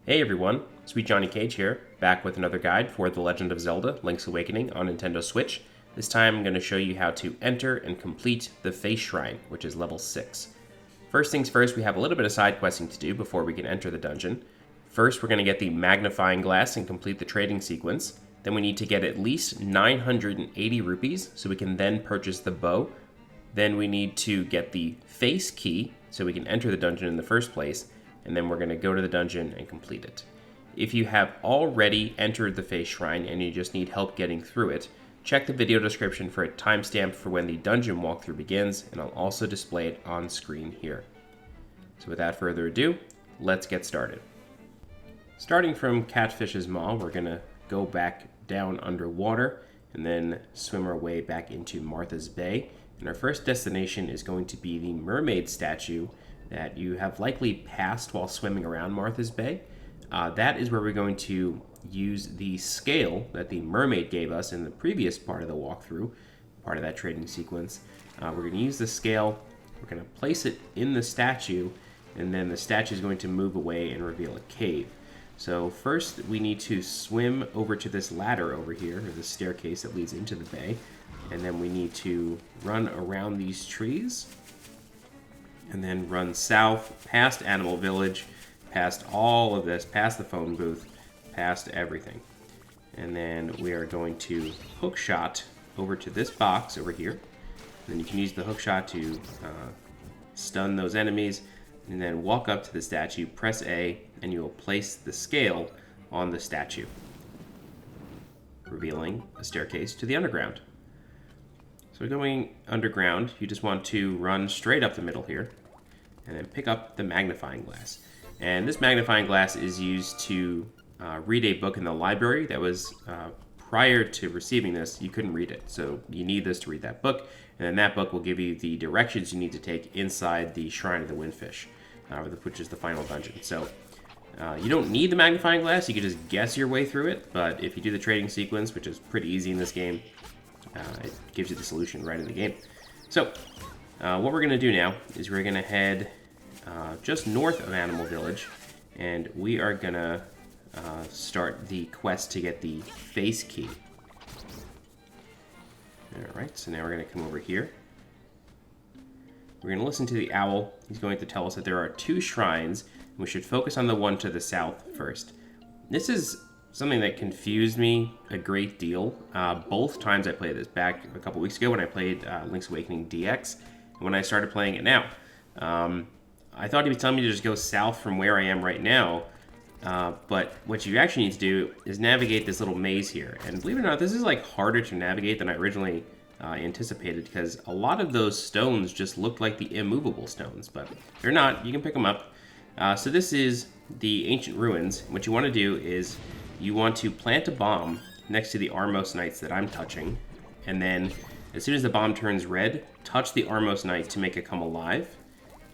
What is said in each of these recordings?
Hey everyone, SweetJohnnyCage here, back with another guide for The Legend of Zelda: Link's Awakening on Nintendo Switch. This time I'm going to show you how to enter and complete the Face Shrine, which is level 6. First things first, we have a little bit of side questing to do before we can enter the dungeon. First, we're going to get the magnifying glass and complete the trading sequence. Then we need to get at least 980 rupees, so we can then purchase the bow. Then we need to get the face key, so we can enter the dungeon in the first place. And then we're going to go to the dungeon and complete it. If you have already entered the Face Shrine and you just need help getting through it, check the video description for a timestamp for when the dungeon walkthrough begins, and I'll also display it on screen here. So without further ado, let's get started. Starting from Catfish's Maw, we're going to go back down underwater and then swim our way back into Martha's Bay. And our first destination is going to be the mermaid statue that you have likely passed while swimming around Martha's Bay. That is where we're going to use the scale that the mermaid gave us in the previous part of the walkthrough, part of that trading sequence. We're going to use the scale, we're going to place it in the statue, and then the statue is going to move away and reveal a cave. So first we need to swim over to this ladder over here, or this staircase that leads into the bay, and then we need to run around these trees, and then run south, past Animal Village, past all of this, past the phone booth, past everything. And then we are going to hook shot over to this box over here. And then you can use the hook shot to stun those enemies, and then walk up to the statue, press A, and you will place the scale on the statue, revealing a staircase to the underground. So going underground, you just want to run straight up the middle here, and then pick up the magnifying glass. And this magnifying glass is used to read a book in the library that was, prior to receiving this, you couldn't read it. So you need this to read that book, and then that book will give you the directions you need to take inside the Shrine of the Windfish, which is the final dungeon. So you don't need the magnifying glass, you can just guess your way through it, but if you do the trading sequence, which is pretty easy in this game, it gives you the solution right in the game. So, what we're going to do now is we're going to head just north of Animal Village, and we are going to start the quest to get the face key. Alright, so now we're going to come over here. We're going to listen to the owl. He's going to tell us that there are 2 shrines, and we should focus on the one to the south first. This is something that confused me a great deal. Both times I played this, back a couple weeks ago when I played Link's Awakening DX, and when I started playing it now. I thought he was telling me to just go south from where I am right now, but what you actually need to do is navigate this little maze here. And believe it or not, this is like harder to navigate than I originally anticipated, because a lot of those stones just look like the immovable stones, but they're not. You can pick them up. So this is the ancient ruins. What you want to do is you want to plant a bomb next to the Armos Knights that I'm touching, and then as soon as the bomb turns red, touch the Armos Knight to make it come alive,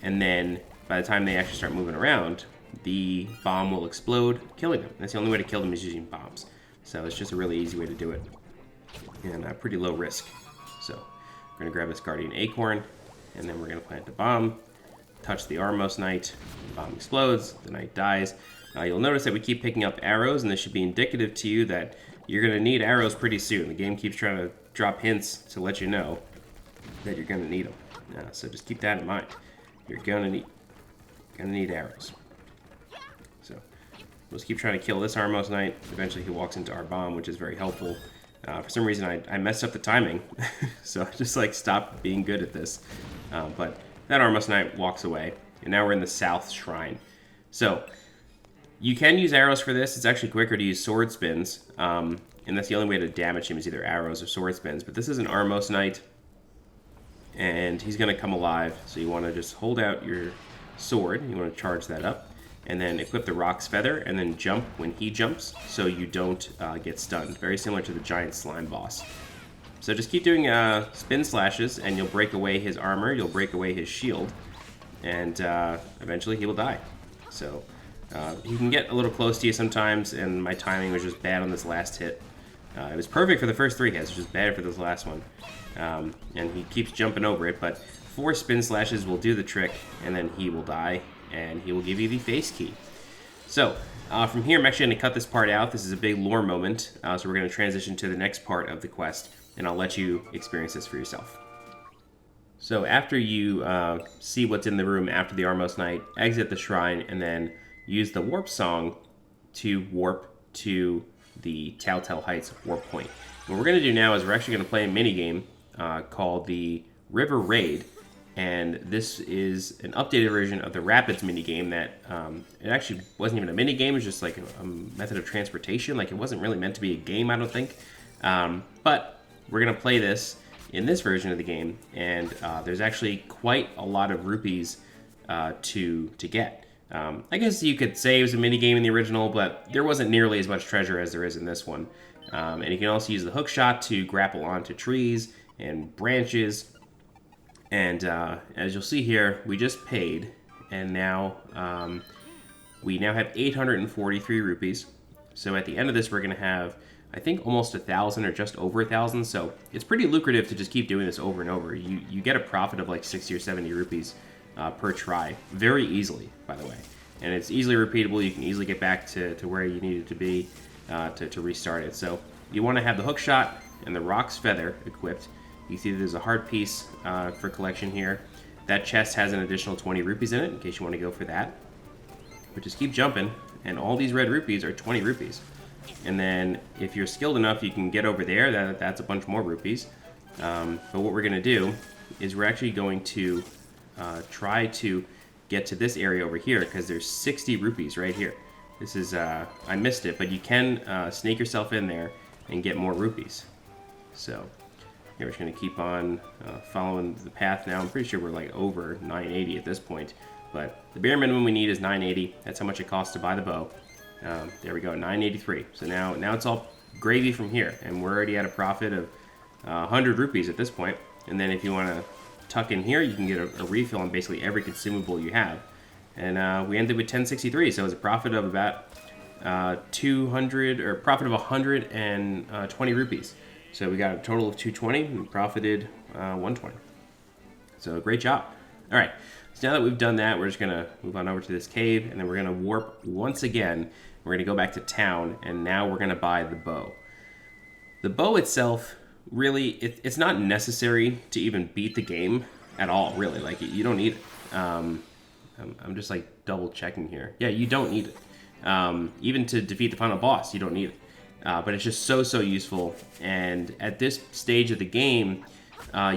and then by the time they actually start moving around, the bomb will explode, killing them. That's the only way to kill them, is using bombs. So it's just a really easy way to do it, and pretty low risk. So we're going to grab this Guardian Acorn, and then we're going to plant the bomb, touch the Armos Knight, the bomb explodes, the Knight dies. You'll notice that we keep picking up arrows, and this should be indicative to you that you're going to need arrows pretty soon. The game keeps trying to drop hints to let you know that you're going to need them. So just keep that in mind. You're going to need arrows. So we'll just keep trying to kill this Armos Knight. Eventually he walks into our bomb, which is very helpful. For some reason I messed up the timing, so I just stopped being good at this. But that Armos Knight walks away, and now we're in the South Shrine. So you can use arrows for this. It's actually quicker to use sword spins, and that's the only way to damage him, is either arrows or sword spins. But this is an Armos Knight, and he's going to come alive, so you want to just hold out your sword. You want to charge that up, and then equip the Rock's Feather, and then jump when he jumps, so you don't get stunned. Very similar to the giant slime boss. So just keep doing spin slashes, and you'll break away his armor, you'll break away his shield, and eventually he will die. So he can get a little close to you sometimes, and my timing was just bad on this last hit. It was perfect for the first 3 hits, just bad for this last one. And he keeps jumping over it, but 4 spin slashes will do the trick, and then he will die, and he will give you the face key. So, From here, I'm actually going to cut this part out. This is a big lore moment, so we're going to transition to the next part of the quest, and I'll let you experience this for yourself. So after you see what's in the room after the Armos Night, exit the shrine, and then use the warp song to warp to the Telltale Heights warp point. What we're going to do now is we're actually going to play a mini game called the River Raid, and this is an updated version of the Rapids mini game that it actually wasn't even a mini game. It was just like a method of transportation. Like, it wasn't really meant to be a game, I don't think. But we're going to play this in this version of the game, and there's actually quite a lot of rupees to get. I guess you could say it was a mini game in the original, but there wasn't nearly as much treasure as there is in this one. And you can also use the hook shot to grapple onto trees and branches. And as you'll see here, we just paid, and now we now have 843 rupees. So at the end of this, we're going to have, I think, almost 1,000 or just over 1,000. So it's pretty lucrative to just keep doing this over and over. You get a profit of like 60 or 70 rupees per try, very easily, by the way. And it's easily repeatable. You can easily get back to where you needed to be to restart it. So you want to have the hook shot and the Rock's Feather equipped. You see there's a heart piece for collection here. That chest has an additional 20 rupees in it, in case you want to go for that. But just keep jumping, and all these red rupees are 20 rupees. And then if you're skilled enough, you can get over there. That's a bunch more rupees. But what we're going to do is we're actually going to try to get to this area over here, because there's 60 rupees right here. This is, I missed it, but you can snake yourself in there and get more rupees. So here we're just going to keep on following the path now. I'm pretty sure we're like over 980 at this point, but the bare minimum we need is 980. That's how much it costs to buy the bow. There we go, 983. So now it's all gravy from here, and we're already at a profit of 100 rupees at this point. And then if you want to tuck in here, you can get a refill on basically every consumable you have. And we ended with 1063, so it's a profit of about 200, or profit of 120 rupees. So we got a total of 220, and we profited 120. So great job. All right, so now that we've done that, we're just gonna move on over to this cave, and then we're gonna warp once again. We're gonna go back to town, and now we're gonna buy the bow. The bow itself, really, it's not necessary to even beat the game at all, really. Like, you don't need it. I'm just like double checking here. Yeah, you don't need it. Even to defeat the final boss, you don't need it. But it's just so useful. And at this stage of the game,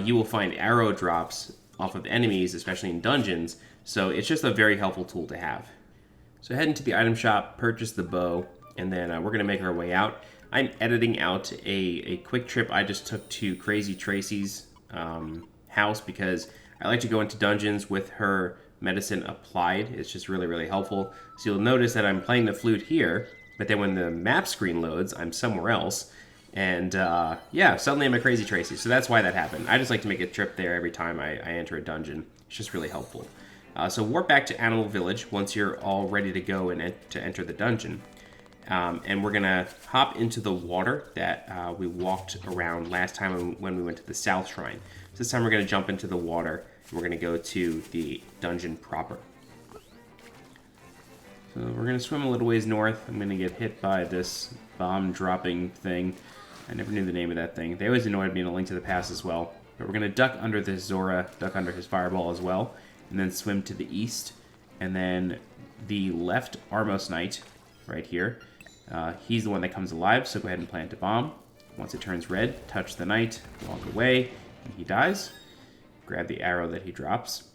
you will find arrow drops off of enemies, especially in dungeons. So it's just a very helpful tool to have. So head into the item shop, purchase the bow, and then we're going to make our way out. I'm editing out a quick trip I just took to Crazy Tracy's house, because I like to go into dungeons with her medicine applied. It's just really helpful. So you'll notice that I'm playing the flute here, but then when the map screen loads, I'm somewhere else. And yeah, suddenly I'm a Crazy Tracy. So that's why that happened. I just like to make a trip there every time I enter a dungeon. It's just really helpful. So warp back to Animal Village once you're all ready to go and to enter the dungeon. And we're going to hop into the water that we walked around last time when we went to the South Shrine. So this time we're going to jump into the water, and we're going to go to the dungeon proper. So we're going to swim a little ways north. I'm going to get hit by this bomb-dropping thing. I never knew the name of that thing. They always annoyed me in A Link to the Past as well. But we're going to duck under this Zora, duck under his fireball as well, and then swim to the east. And then the left Armos Knight, right here, he's the one that comes alive, so go ahead and plant a bomb. Once it turns red, touch the knight, walk away, and he dies. Grab the arrow that he drops.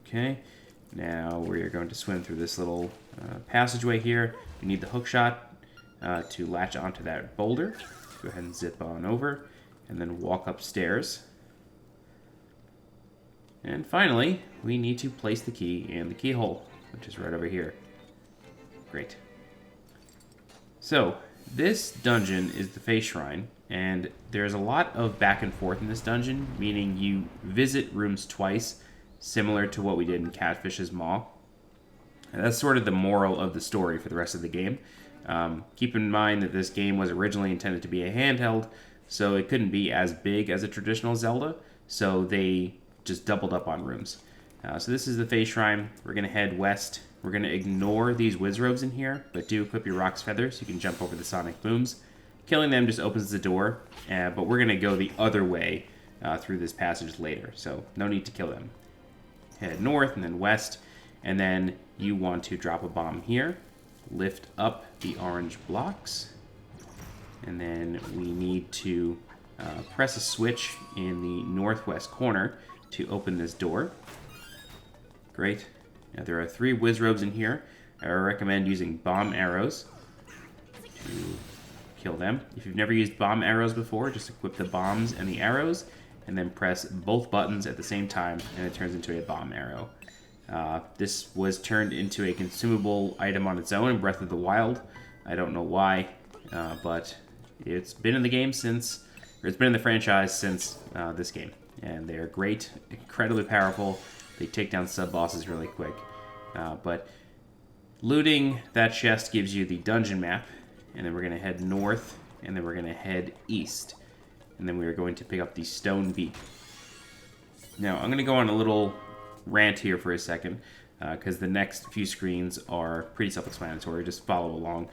Okay, now we're going to swim through this little passageway here. We need the hook shot to latch onto that boulder. Go ahead and zip on over, and then walk upstairs. And finally, we need to place the key in the keyhole, which is right over here. Great. So, this dungeon is the Face Shrine, and there's a lot of back and forth in this dungeon, meaning you visit rooms twice, similar to what we did in Catfish's Maw. And that's sort of the moral of the story for the rest of the game. Keep in mind that this game was originally intended to be a handheld, so it couldn't be as big as a traditional Zelda, so they just doubled up on rooms. So this is the Face Shrine. We're going to head west. We're going to ignore these Wizrobes in here, but do equip your Rock's Feather so you can jump over the Sonic Booms. Killing them just opens the door, but we're going to go the other way through this passage later, so no need to kill them. Head north and then west, and then you want to drop a bomb here. Lift up the orange blocks, and then we need to press a switch in the northwest corner to open this door. Great. Now there are 3 Wizrobes in here. I recommend using bomb arrows to kill them. If you've never used bomb arrows before, just equip the bombs and the arrows, and then press both buttons at the same time, and it turns into a bomb arrow. This was turned into a consumable item on its own in Breath of the Wild. I don't know why, but it's been in the game since, or it's been in the franchise since this game. And they are great, incredibly powerful. They take down sub-bosses really quick. But looting that chest gives you the dungeon map, and then we're going to head north, and then we're going to head east. And then we are going to pick up the stone beak. Now, I'm going to go on a little rant here for a second, because the next few screens are pretty self-explanatory. Just follow along.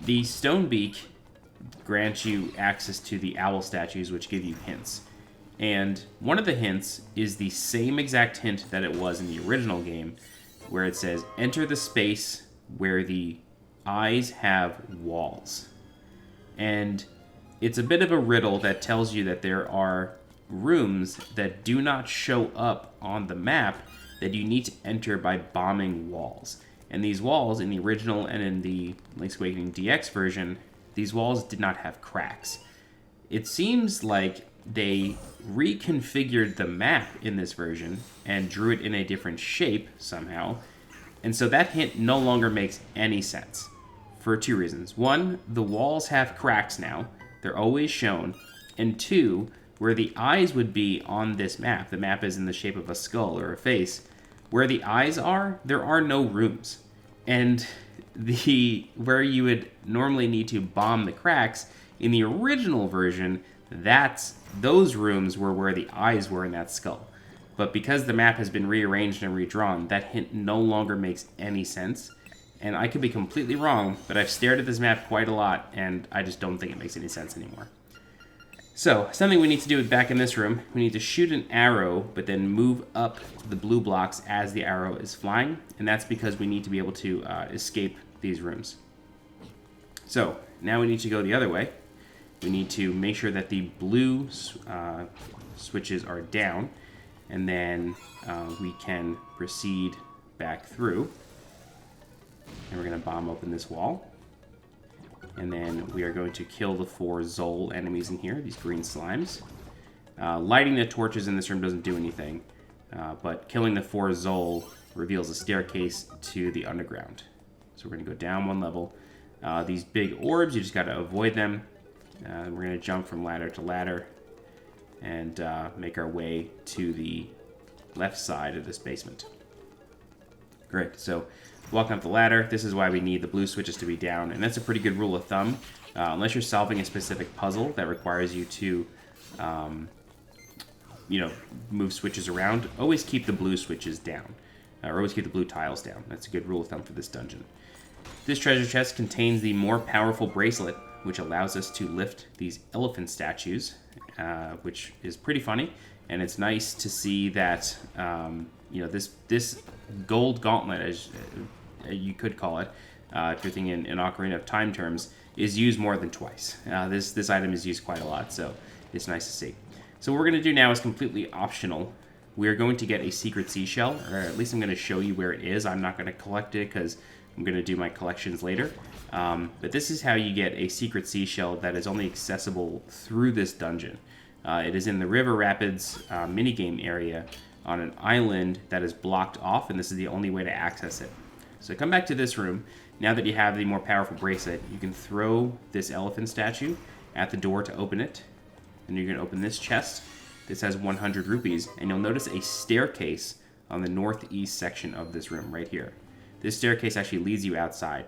The stone beak grants you access to the owl statues, which give you hints. And one of the hints is the same exact hint that it was in the original game, where it says, enter the space where the eyes have walls. And it's a bit of a riddle that tells you that there are rooms that do not show up on the map that you need to enter by bombing walls. And these walls, in the original and in the Link's Awakening DX version, these walls did not have cracks. It seems like they reconfigured the map in this version and drew it in a different shape somehow. And so that hint no longer makes any sense for 2 reasons. 1, the walls have cracks now. They're always shown. And 2, where the eyes would be on this map, the map is in the shape of a skull or a face, where the eyes are, there are no rooms. And where you would normally need to bomb the cracks, in the original version, those rooms were where the eyes were in that skull. But because the map has been rearranged and redrawn, that hint no longer makes any sense. And I could be completely wrong, but I've stared at this map quite a lot, and I just don't think it makes any sense anymore. So, something we need to do back in this room, we need to shoot an arrow, but then move up the blue blocks as the arrow is flying, and that's because we need to be able to escape these rooms. So, now we need to go the other way. We need to make sure that the blue switches are down, and then we can proceed back through. And we're going to bomb open this wall. And then we are going to kill the 4 Zol enemies in here, these green slimes. Lighting the torches in this room doesn't do anything, but killing the 4 Zol reveals a staircase to the underground. So we're going to go down 1 level. These big orbs, you just got to avoid them. We're going to jump from ladder to ladder and make our way to the left side of this basement. Great, so walking up the ladder, this is why we need the blue switches to be down, and that's a pretty good rule of thumb. Unless you're solving a specific puzzle that requires you to, move switches around, always keep the blue switches down, or always keep the blue tiles down. That's a good rule of thumb for this dungeon. This treasure chest contains the more powerful bracelet, which allows us to lift these elephant statues, which is pretty funny, and it's nice to see that this gold gauntlet, as you could call it, if you're thinking in Ocarina of Time terms, is used more than twice. This item is used quite a lot, so it's nice to see. So what we're going to do now is completely optional. We're going to get a secret seashell, or at least I'm going to show you where it is. I'm not going to collect it because I'm going to do my collections later. But this is how you get a secret seashell that is only accessible through this dungeon. It is in the River Rapids minigame area on an island that is blocked off, and this is the only way to access it. So come back to this room. Now that you have the more powerful bracelet, you can throw this elephant statue at the door to open it. And you're going to open this chest. This has 100 rupees, and you'll notice a staircase on the northeast section of this room right here. This staircase actually leads you outside.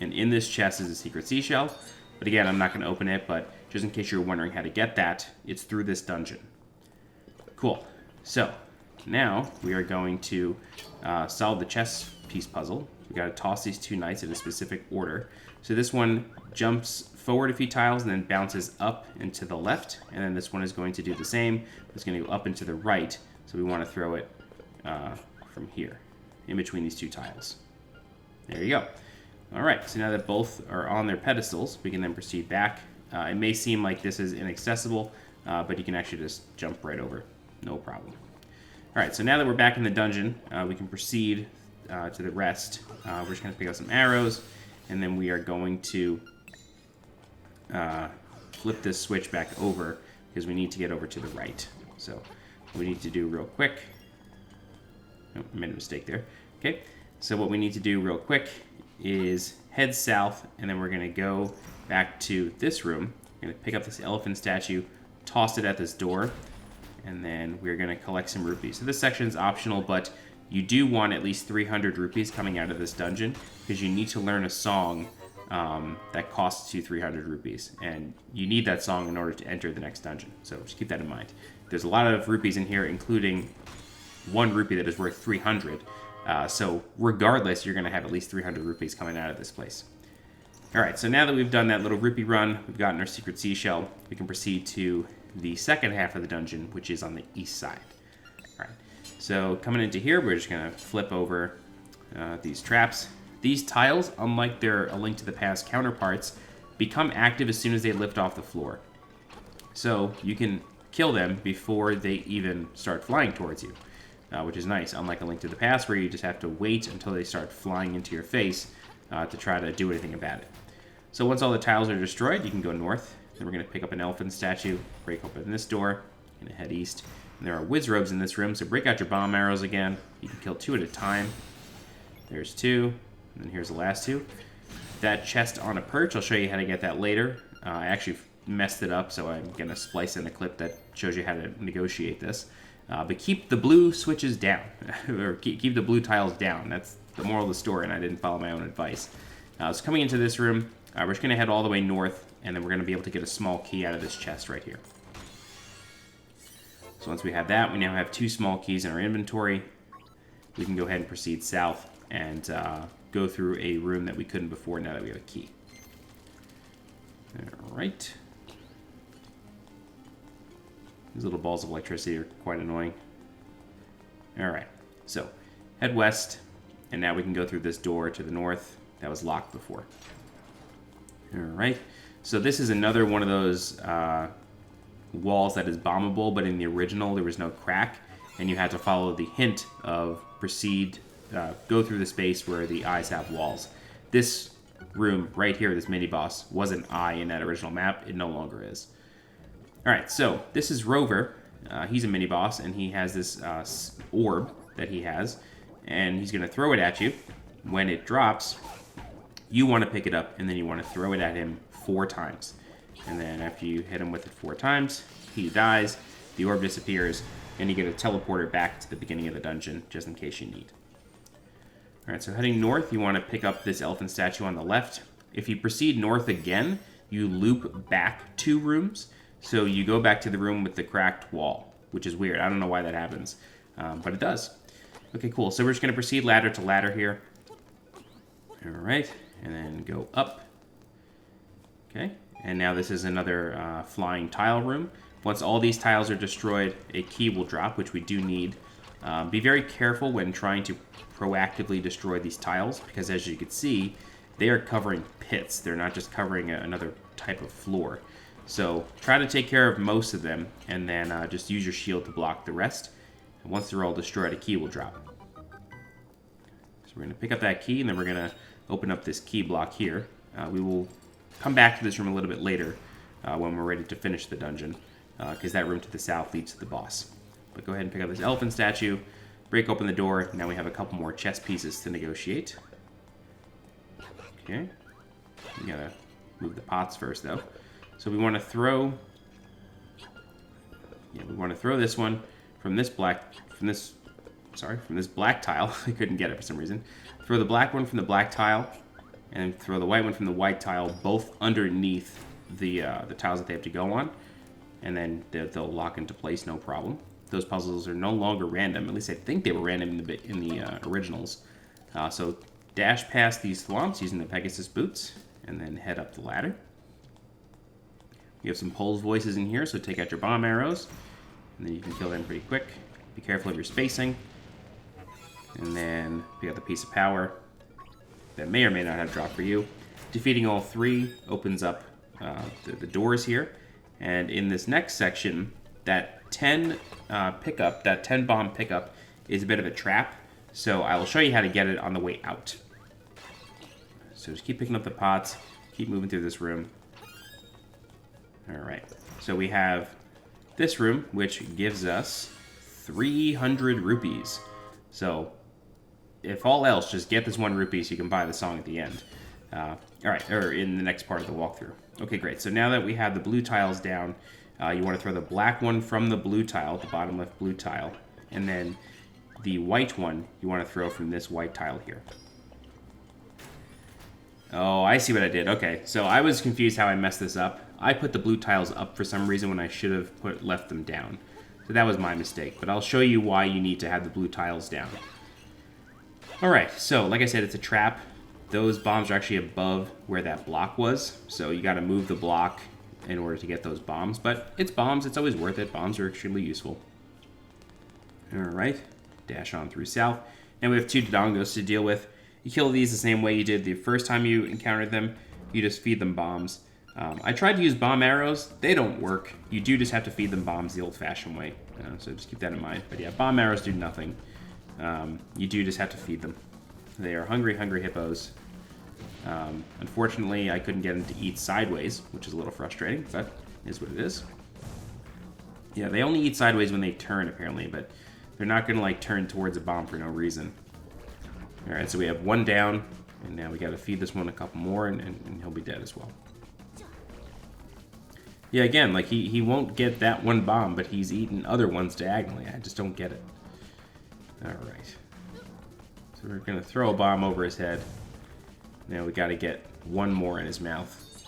And in this chest is a secret seashell. But again, I'm not going to open it, but just in case you're wondering how to get that, it's through this dungeon. Cool. So, now we are going to solve the chess piece puzzle. We got to toss these two knights in a specific order. So this one jumps forward a few tiles and then bounces up and to the left, and then this one is going to do the same. It's going to go up and to the right, so we want to throw it from here, in between these two tiles. There you go. All right, so now that both are on their pedestals, we can then proceed back. It may seem like this is inaccessible, but you can actually just jump right over, no problem. All right, so now that we're back in the dungeon, we can proceed to the rest. We're just going to pick up some arrows, and then we are going to flip this switch back over because we need to get over to the right. So what we need to do real quick. Oh, I made a mistake there. Okay, so what we need to do real quick is head south, and then we're going to go back to this room. We're going to pick up this elephant statue, toss it at this door, and then we're going to collect some rupees. So this section is optional, but you do want at least 300 rupees coming out of this dungeon because you need to learn a song that costs you 300 rupees, and you need that song in order to enter the next dungeon. So just keep that in mind. There's a lot of rupees in here, including 1 rupee that is worth 300. So regardless, you're going to have at least 300 rupees coming out of this place. All right, so now that we've done that little rupee run, we've gotten our secret seashell, we can proceed to the second half of the dungeon, which is on the east side. All right, so coming into here, we're just going to flip over these traps. These tiles, unlike their A Link to the Past counterparts, become active as soon as they lift off the floor. So you can kill them before they even start flying towards you, which is nice, unlike A Link to the Past, where you just have to wait until they start flying into your face to try to do anything about it. So once all the tiles are destroyed, you can go north. Then we're going to pick up an elephant statue, break open this door, and head east. And there are whiz robes in this room, so break out your bomb arrows again. You can kill 2 at a time. There's 2, and then here's the last 2. That chest on a perch, I'll show you how to get that later. I actually messed it up, so I'm going to splice in a clip that shows you how to negotiate this. But keep the blue switches down, or keep the blue tiles down. That's the moral of the story, and I didn't follow my own advice. So coming into this room, we're just going to head all the way north, and then we're going to be able to get a small key out of this chest right here. So once we have that, we now have 2 small keys in our inventory. We can go ahead and proceed south and go through a room that we couldn't before now that we have a key. All right. These little balls of electricity are quite annoying. All right, so head west, and now we can go through this door to the north that was locked before. All right, so this is another one of those walls that is bombable, but in the original there was no crack, and you had to follow the hint of proceed, go through the space where the eyes have walls. This room right here, this mini-boss, was an eye in that original map. It no longer is. All right, so this is Rover. He's a mini-boss, and he has this orb that he has, and he's going to throw it at you. When it drops, you want to pick it up, and then you want to throw it at him 4 times. And then after you hit him with it 4 times, he dies, the orb disappears, and you get a teleporter back to the beginning of the dungeon, just in case you need. All right, so heading north, you want to pick up this elephant statue on the left. If you proceed north again, you loop back 2 rooms. So you go back to the room with the cracked wall, which is weird. I don't know why that happens, but it does. Okay, cool. So we're just going to proceed ladder to ladder here. All right, and then go up. Okay, and now this is another flying tile room. Once all these tiles are destroyed, a key will drop, which we do need. Be very careful when trying to proactively destroy these tiles, because as you can see, they are covering pits. They're not just covering another type of floor. So try to take care of most of them, and then just use your shield to block the rest. And once they're all destroyed, a key will drop. So we're going to pick up that key, and then we're going to open up this key block here. We will come back to this room a little bit later when we're ready to finish the dungeon, because that room to the south leads to the boss. But go ahead and pick up this elephant statue, break open the door. Now we have a couple more chess pieces to negotiate. Okay. We got to move the pots first, though. So we want to throw, this one from this black tile. I couldn't get it for some reason. Throw the black one from the black tile, and throw the white one from the white tile, both underneath the tiles that they have to go on, and then they'll lock into place, no problem. those puzzles are no longer random. At least I think they were random in the originals. So dash past these thwomps using the Pegasus boots, and then head up the ladder. You have some Pole's voices in here, so take out your bomb arrows, and then you can kill them pretty quick. Be careful of your spacing. And then pick up the piece of power that may or may not have dropped for you. Defeating all 3 opens up the doors here. And in this next section, that 10 pickup, that 10 bomb pickup is a bit of a trap. So I will show you how to get it on the way out. So just keep picking up the pots, keep moving through this room. All right, so we have this room, which gives us 300 rupees. So if all else, just get this 1 rupee so you can buy the song at the end. All right, or in the next part of the walkthrough. Okay, great. So now that we have the blue tiles down, you want to throw the black one from the blue tile, the bottom left blue tile, and then the white one you want to throw from this white tile here. Oh, I see what I did. Okay, so I was confused how I messed this up. I put the blue tiles up for some reason when I should have left them down. So that was my mistake, but I'll show you why you need to have the blue tiles down. Alright, so like I said, it's a trap. Those bombs are actually above where that block was, so you gotta move the block in order to get those bombs. But it's bombs, it's always worth it. Bombs are extremely useful. Alright, dash on through south. Now we have 2 Dodongos to deal with. You kill these the same way you did the first time you encountered them. You just feed them bombs. I tried to use bomb arrows. They don't work. You do just have to feed them bombs the old-fashioned way. So just keep that in mind. But yeah, bomb arrows do nothing. You do just have to feed them. They are hungry, hungry hippos. Unfortunately, I couldn't get them to eat sideways, which is a little frustrating, but it is what it is. Yeah, they only eat sideways when they turn, apparently, but they're not going to, like, turn towards a bomb for no reason. Alright, so we have 1 down, and now we got to feed this one a couple more, and he'll be dead as well. Yeah, again, like, he won't get that 1 bomb, but he's eaten other ones diagonally. I just don't get it. Alright. So we're going to throw a bomb over his head. Now we got to get 1 more in his mouth.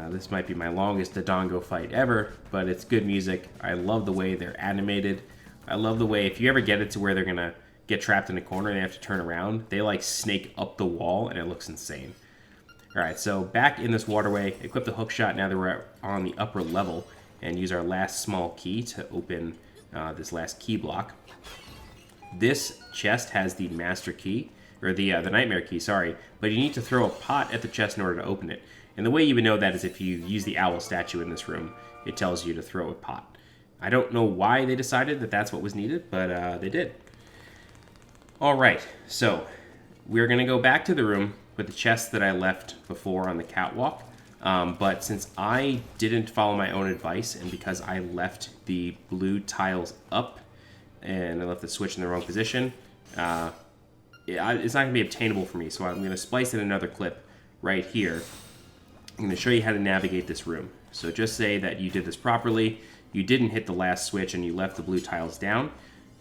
This might be my longest Dodongo fight ever, but it's good music. I love the way they're animated. I love the way, if you ever get it to where they're going to get trapped in a corner and they have to turn around, they like snake up the wall and it looks insane. Alright, so back in this waterway, equip the hook shot now that we're on the upper level, and use our last small key to open this last key block. This chest has the master key, or the nightmare key, sorry, but you need to throw a pot at the chest in order to open it. And the way you would know that is if you use the owl statue in this room, it tells you to throw a pot. I don't know why they decided that that's what was needed, but they did. Alright, so we're going to go back to the room with the chest that I left before on the catwalk. But since I didn't follow my own advice, and because I left the blue tiles up, and I left the switch in the wrong position, it's not going to be obtainable for me. So I'm going to splice in another clip right here. I'm going to show you how to navigate this room. So just say that you did this properly, you didn't hit the last switch, and you left the blue tiles down.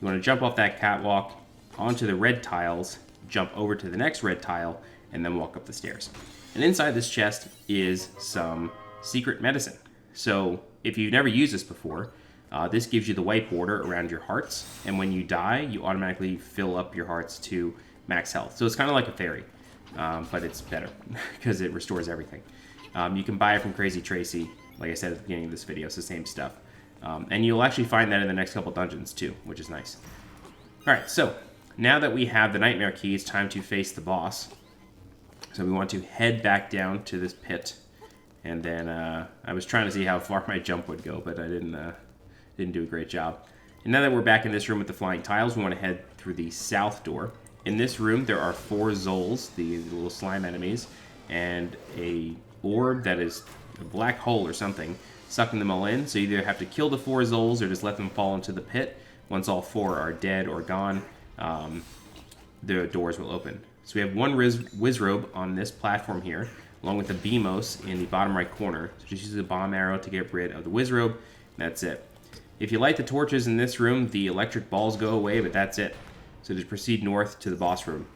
You want to jump off that catwalk onto the red tiles, jump over to the next red tile, and then walk up the stairs. And inside this chest is some secret medicine. So if you've never used this before, this gives you the white border around your hearts, and when you die, you automatically fill up your hearts to max health. So it's kind of like a fairy, but it's better because it restores everything. You can buy it from Crazy Tracy, like I said at the beginning of this video. It's the same stuff. And you'll actually find that in the next couple dungeons too, which is nice. Alright, so now that we have the nightmare key, it's time to face the boss. So we want to head back down to this pit, and then I was trying to see how far my jump would go, but I didn't do a great job. And now that we're back in this room with the flying tiles, we want to head through the south door. In this room, there are 4 Zols, the little slime enemies, and a orb that is a black hole or something, sucking them all in. So you either have to kill the 4 Zols or just let them fall into the pit. Once all 4 are dead or gone, the doors will open. So we have 1 Wizrobe on this platform here, along with the Beamos in the bottom right corner. So just use a bomb arrow to get rid of the Wizrobe, and that's it. If you light the torches in this room, the electric balls go away, but that's it. So just proceed north to the boss room.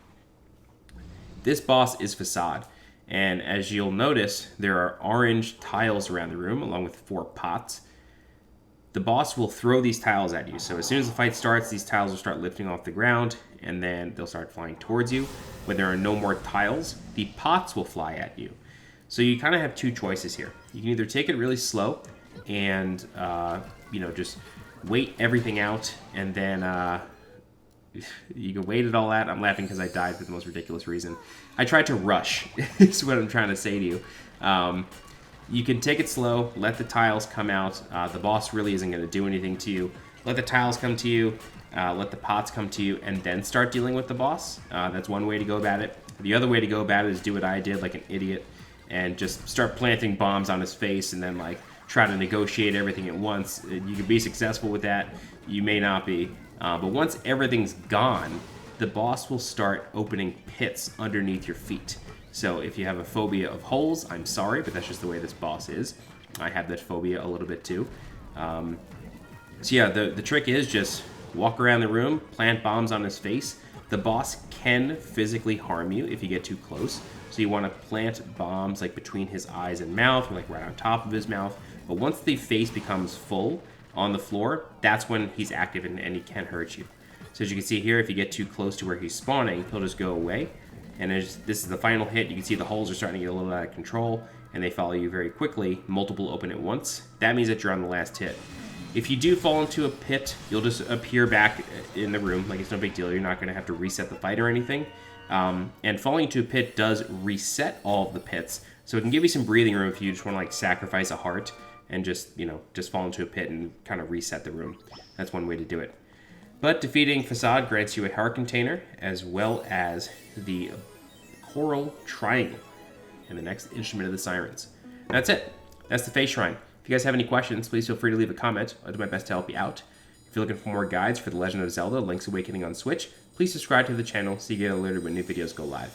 This boss is Facade, and as you'll notice, there are orange tiles around the room, along with 4 pots. the boss will throw these tiles at you. So as soon as the fight starts, these tiles will start lifting off the ground, and then they'll start flying towards you. When there are no more tiles, the pots will fly at you. So you kind of have two choices here. You can either take it really slow and, you know, just wait everything out, and then you can wait it all out. I'm laughing because I died for the most ridiculous reason. I tried to rush, is what I'm trying to say to you. You can take it slow, let the tiles come out. The boss really isn't going to do anything to you. Let the tiles come to you, let the pots come to you, and then start dealing with the boss. That's one way to go about it. The other way to go about it is do what I did like an idiot and just start planting bombs on his face and then like try to negotiate everything at once. You can be successful with that. You may not be. But once everything's gone, the boss will start opening pits underneath your feet. So if you have a phobia of holes, I'm sorry, but that's just the way this boss is. I have that phobia a little bit too. So yeah, the trick is just walk around the room, plant bombs on his face. The boss can physically harm you if you get too close. So you want to plant bombs like between his eyes and mouth, or like right on top of his mouth. But once the face becomes full on the floor, that's when he's active and he can hurt you. So as you can see here, if you get too close to where he's spawning, he'll just go away. And as this is the final hit, you can see the holes are starting to get a little out of control, and they follow you very quickly. Multiple open at once. That means that you're on the last hit. If you do fall into a pit, you'll just appear back in the room. Like, it's no big deal. You're not going to have to reset the fight or anything. And falling into a pit does reset all of the pits. So it can give you some breathing room if you just want to like sacrifice a heart and just, you know, just fall into a pit and kind of reset the room. That's one way to do it. But defeating Facade grants you a heart container as well as the coral triangle and the next instrument of the sirens. And that's it. That's the face shrine. If you guys have any questions, please feel free to leave a comment. I'll do my best to help you out. If you're looking for more guides for The Legend of Zelda: Link's Awakening on Switch, please subscribe to the channel so you get alerted when new videos go live.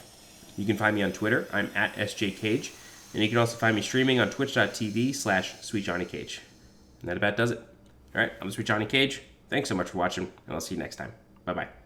You can find me on Twitter. I'm at SJCage. And you can also find me streaming on twitch.tv/SweetJohnnyCage. And that about does it. All right, I'm SweetJohnnyCage. Thanks so much for watching, and I'll see you next time. Bye-bye.